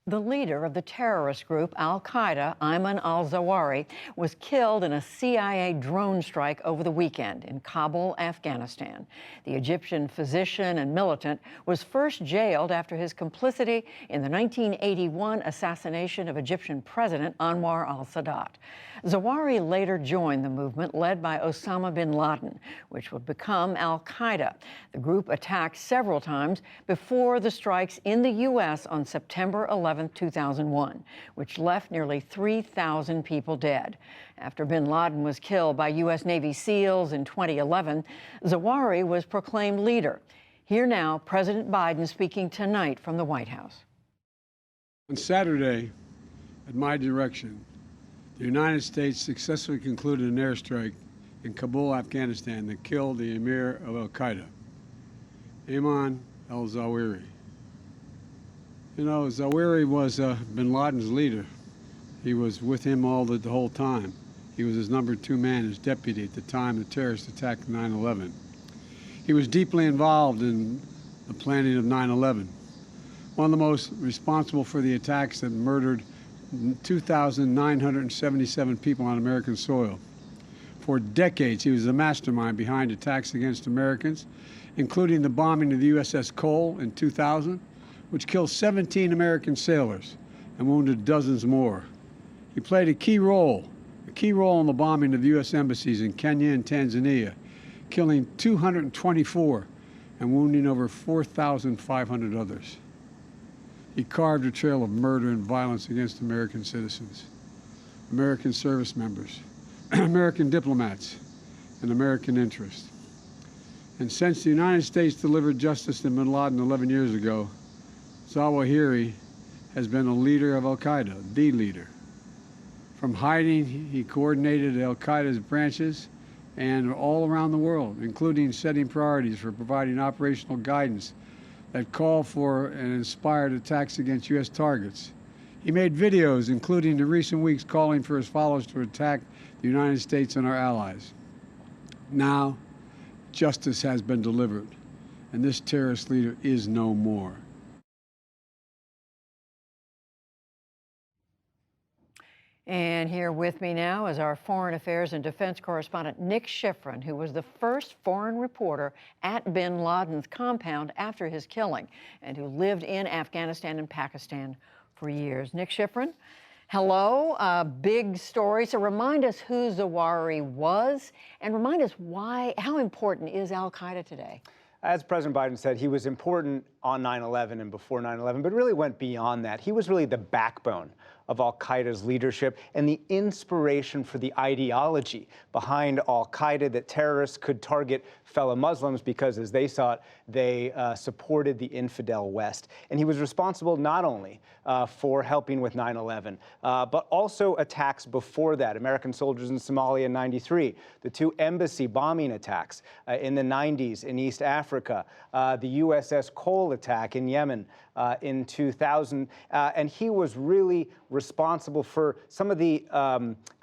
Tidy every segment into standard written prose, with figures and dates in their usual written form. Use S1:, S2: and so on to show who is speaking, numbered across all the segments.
S1: The leader of the terrorist group al-Qaeda, Ayman al-Zawahiri, was killed in a CIA drone strike over the weekend in Kabul, Afghanistan. The Egyptian physician and militant was first jailed after his complicity in the 1981 assassination of Egyptian President Anwar al-Sadat. Zawahiri later joined the movement led by Osama bin Laden, which would become al-Qaeda. The group attacked several times before the strikes in the U.S. on September 11, 2001, which left nearly 3,000 people dead. After bin Laden was killed by U.S. Navy SEALs in 2011, Zawahiri was proclaimed leader. Here now, President Biden speaking tonight from the White House.
S2: On Saturday, at my direction, the United States successfully concluded an airstrike in Kabul, Afghanistan that killed the emir of al-Qaeda, Ayman al-Zawahiri. You know, Zawahiri was bin Laden's leader. He was with him the whole time. He was his number 2 man, his deputy at the time the terrorist attack of 9/11. He was deeply involved in the planning of 9/11. One of the most responsible for the attacks that murdered 2,977 people on American soil. For decades, he was the mastermind behind attacks against Americans, including the bombing of the USS Cole in 2000, which killed 17 American sailors and wounded dozens more. He played a key role in the bombing of U.S. embassies in Kenya and Tanzania, killing 224 and wounding over 4,500 others. He carved a trail of murder and violence against American citizens, American service members, American diplomats, and American interests. And since the United States delivered justice to bin Laden 11 years ago, Zawahiri has been a leader of al-Qaeda, the leader. From hiding, he coordinated al-Qaeda's branches and all around the world, including setting priorities for providing operational guidance that called for and inspired attacks against U.S. targets. He made videos, including in recent weeks, calling for his followers to attack the United States and our allies. Now, justice has been delivered, and this terrorist leader is no more.
S1: And here with me now is our Foreign Affairs and Defense correspondent, Nick Schifrin, who was the first foreign reporter at bin Laden's compound after his killing, and who lived in Afghanistan and Pakistan for years. Nick Schifrin, hello. Big story. So remind us who Zawahiri was, and remind us how important is al-Qaeda today?
S3: As President Biden said, he was important on 9/11 and before 9/11, but really went beyond that. He was really the backbone of al-Qaeda's leadership and the inspiration for the ideology behind al-Qaeda, that terrorists could target fellow Muslims because, as they saw it, they supported the infidel West. And he was responsible not only for helping with 9/11, but also attacks before that. American soldiers in Somalia in '93, the 2 embassy bombing attacks in the '90s in East Africa, the USS Cole attack in Yemen in 2000, and he was really responsible for some of the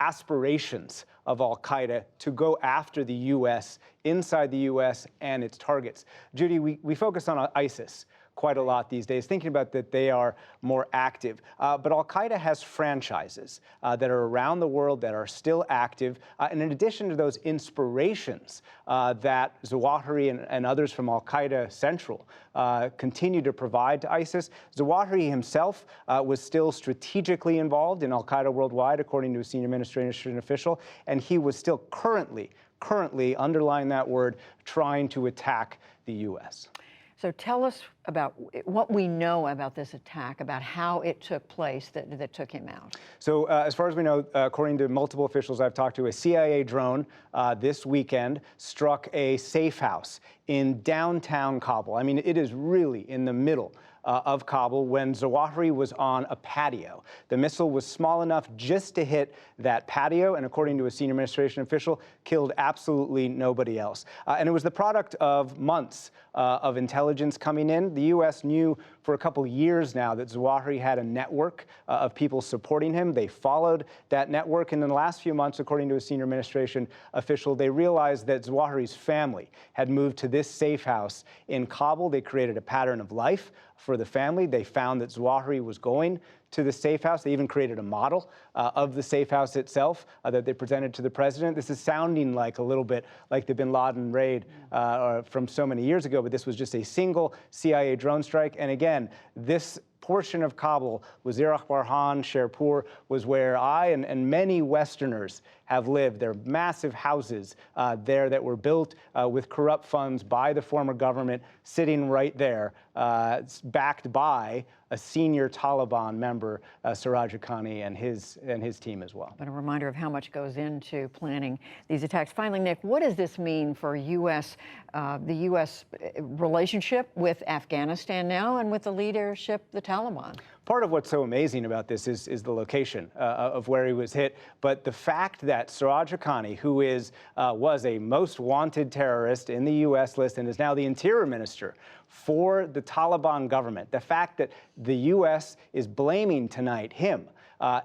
S3: aspirations of al-Qaeda to go after the U.S., inside the U.S. and its targets. Judy, we focus on ISIS quite a lot these days, thinking about that they are more active. But al-Qaeda has franchises that are around the world that are still active. And in addition to those inspirations that Zawahiri and others from al-Qaeda Central continue to provide to ISIS, Zawahiri himself was still strategically involved in al-Qaeda worldwide, according to a senior administration official, and he was still currently, underline that word, trying to attack the U.S.
S1: So tell us about what we know about this attack, about how it took place that took him out.
S3: So as far as we know, according to multiple officials I've talked to, a CIA drone this weekend struck a safe house in downtown Kabul. I mean, it is really in the middle of Kabul when Zawahiri was on a patio. The missile was small enough just to hit that patio, and according to a senior administration official, killed absolutely nobody else. And it was the product of months of intelligence coming in. The U.S. knew for a couple years now that Zawahiri had a network of people supporting him. They followed that network, and in the last few months, according to a senior administration official, they realized that Zawahiri's family had moved to this safe house in Kabul. They created a pattern of life for the family. They found that Zawahiri was going to the safe house. They even created a model of the safe house itself that they presented to the president. This is sounding like a little bit like the bin Laden raid from so many years ago, but this was just a single CIA drone strike. And again, this portion of Kabul, Wazir Barhan, Sherpur, was where I and many Westerners have lived. There are massive houses there that were built with corrupt funds by the former government, sitting right there, backed by a senior Taliban member, Siraj Haqqani, and his team as well.
S1: But a reminder of how much goes into planning these attacks. Finally, Nick, what does this mean for the U.S. relationship with Afghanistan now and with the leadership, the Taliban?
S3: Part of what's so amazing about this is the location of where he was hit, but the fact that Siraj Haqqani, who was a most wanted terrorist in the U.S. list and is now the Interior Minister for the Taliban government, the fact that the U.S. is blaming tonight him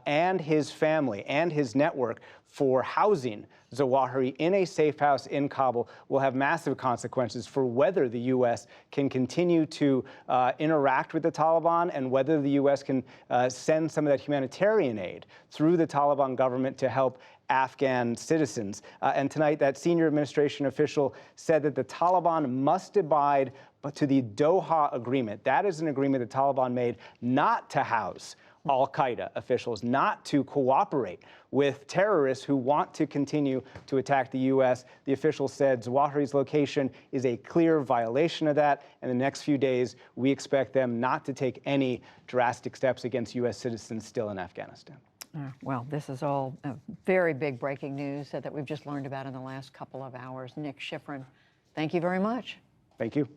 S3: and his family and his network for housing Zawahiri in a safe house in Kabul will have massive consequences for whether the U.S. can continue to interact with the Taliban and whether the U.S. can send some of that humanitarian aid through the Taliban government to help Afghan citizens. And tonight, that senior administration official said that the Taliban must abide to the Doha Agreement. That is an agreement the Taliban made not to house al-Qaeda officials, not to cooperate with terrorists who want to continue to attack the U.S. The official said Zawahiri's location is a clear violation of that. In the next few days, we expect them not to take any drastic steps against U.S. citizens still in Afghanistan.
S1: Well, this is all very big breaking news that we've just learned about in the last couple of hours. Nick Schifrin, thank you very much.
S3: Thank you.